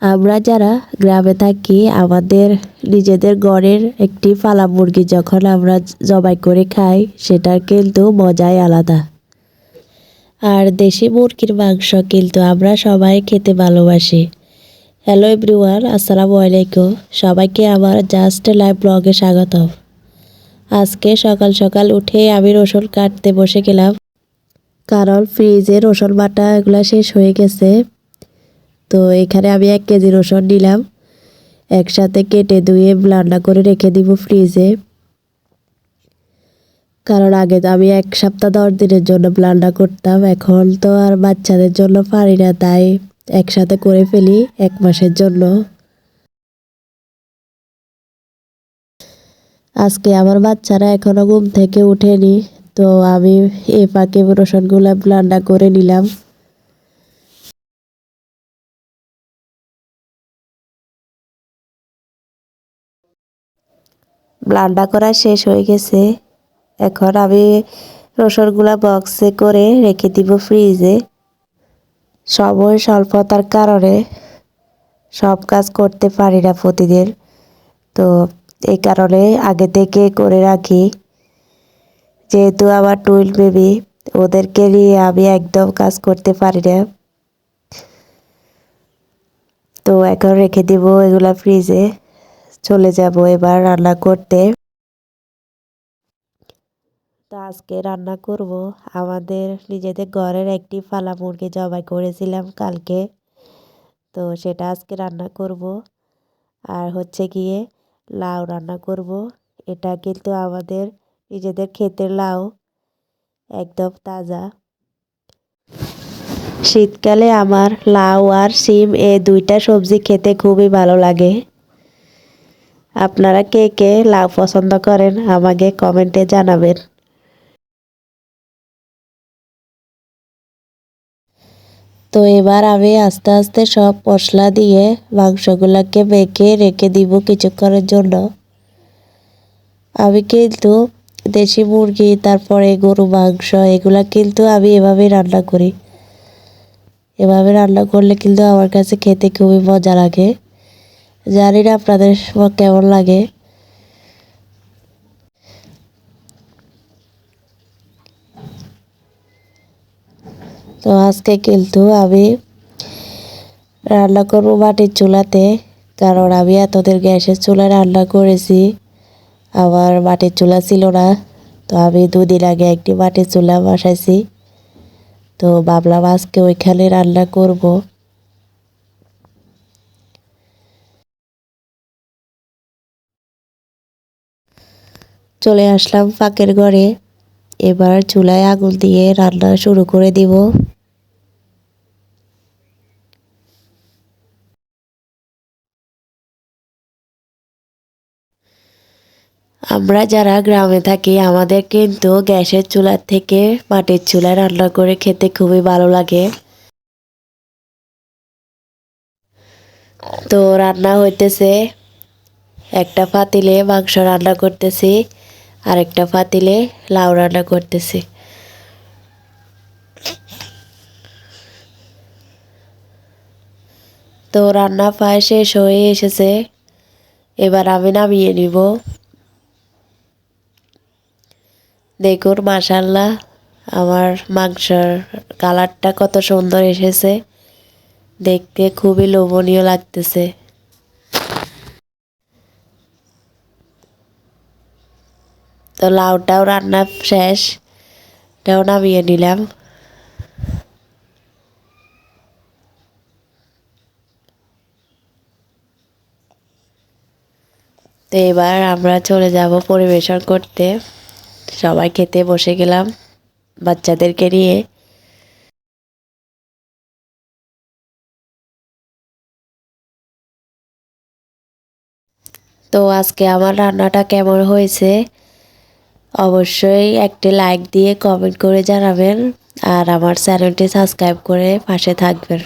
আমরা যারা গ্রামে থাকি আমাদের নিজেদের ঘরের একটি ফালা মুরগি যখন আমরা জবাই করে খাই সেটার কিন্তু মজাই আলাদা। আর দেশি মুরগির মাংস কিন্তু আমরা সবাই খেতে ভালোবাসি। হ্যালো এভরিওয়ান, আসসালামু আলাইকুম। সবাইকে আমার জাস্ট লাইভ ব্লগে স্বাগতম। আজকে সকাল সকাল উঠে আমি রসুন কাটতে বসে গেলাম, কারণ ফ্রিজে রসুন বাটা এগুলো শেষ হয়ে গেছে। তো এখানে আমি 1 কেজি রসুন নিলাম, একসাথে কেটে ধুয়ে ব্লেন্ডার করে রেখে দিব ফ্রিজে। কারণ আগে তো আমি 1 সপ্তাহ 10 দিনের জন্য ব্লেন্ডার করতাম, এখন তো আর বাচ্চাদের জন্য পারি না, তাই একসাথে করে ফেলি 1 মাসের জন্য। আজকে আমার বাচ্চারা এখনো ঘুম থেকে উঠেনি, তো আমি এই ফাঁকে রসুনগুলো ব্লেন্ডার করে নিলাম। ব্লেন্ডার করা শেষ হয়ে গেছে। এখন আমি রসুনগুলা বক্সে করে রেখে দিব ফ্রিজে। সময় স্বল্পতার কারণে সব কাজ করতে পারি না প্রতিদিন, তো এই কারণে আগে থেকে করে রাখি। যেহেতু আমার টুইল বেবি, ওদেরকে নিয়ে আমি একদম কাজ করতে পারি না, তো এখন রেখে দিব এগুলা ফ্রিজে। চলে যাব এবার রান্না করতে। তো আজকে রান্না করব আমাদের নিজেদের ঘরের একটি ফালা মুরগি জবাই করেছিলাম কালকে, তো সেটা আজকে রান্না করব। আর হচ্ছে গিয়ে লাউ রান্না করব। এটা কিন্তু আমাদের নিজেদের ক্ষেতের লাউ, একদম তাজা। শীতকালে আমার লাউ আর শিম এই দুইটা সবজি খেতে খুবই ভালো লাগে। আপনারা কে কে লাউ পছন্দ করেন আমাকে কমেন্টে জানাবেন। তো এবার আমি আস্তে আস্তে সব মশলা দিয়ে মাংসগুলোকে মেখে রেখে দিব কিছুক্ষণের জন্য। আমি কিন্তু দেশি মুরগি, তারপরে গরু মাংস, এগুলা কিন্তু আমি এভাবেই রান্না করি। এভাবে রান্না করলে কিন্তু আমার কাছে খেতে খুবই মজা লাগে। জানি না আপনাদের কেমন লাগে। তো আজকে কিন্তু আমি রান্না করবো মাটির চুলাতে, কারণ আমি এতদিন গ্যাসের চুলায় রান্না করেছি, আমার মাটির চুলা ছিল না। তো আমি 2 দিন আগে একটি মাটির চুলা বসাইছি, তো ভাবলাম আজকে ওইখানে রান্না করব। চলে আসলাম ফাঁকের ঘরে, এবার চুলায় আগুন দিয়ে রান্না শুরু করে দিব। আমরা যারা গ্রামে থাকি আমাদের কিন্তু গ্যাসের চুলার থেকে মাটির চুলায় রান্না করে খেতে খুবই ভালো লাগে। তো রান্না হইতেছে, একটা পাতিলে মাংস রান্না করতেছি, আর একটা পাতিলে লাউ রান্না করতেছি। তো রান্না প্রায় শেষ হয়ে এসেছে, এবার আমি নামিয়ে নিব। দেখুন মাশাআল্লাহ, আমার মাংসের কালারটা কত সুন্দর এসেছে, দেখতে খুবই লোভনীয় লাগতেছে। তো লাউটাও রান্না শেষ, এটাও নামিয়ে নিলাম। তো এবার আমরা চলে যাব পরিবেশন করতে। সবাই খেতে বসে গেলাম বাচ্চাদেরকে নিয়ে। তো আজকে আমার রান্নাটা কেমন হয়েছে অবশ্যই একটি লাইক দিয়ে কমেন্ট করে জানাবেন, আর আমার চ্যানেলটি সাবস্ক্রাইব করে পাশে থাকবেন।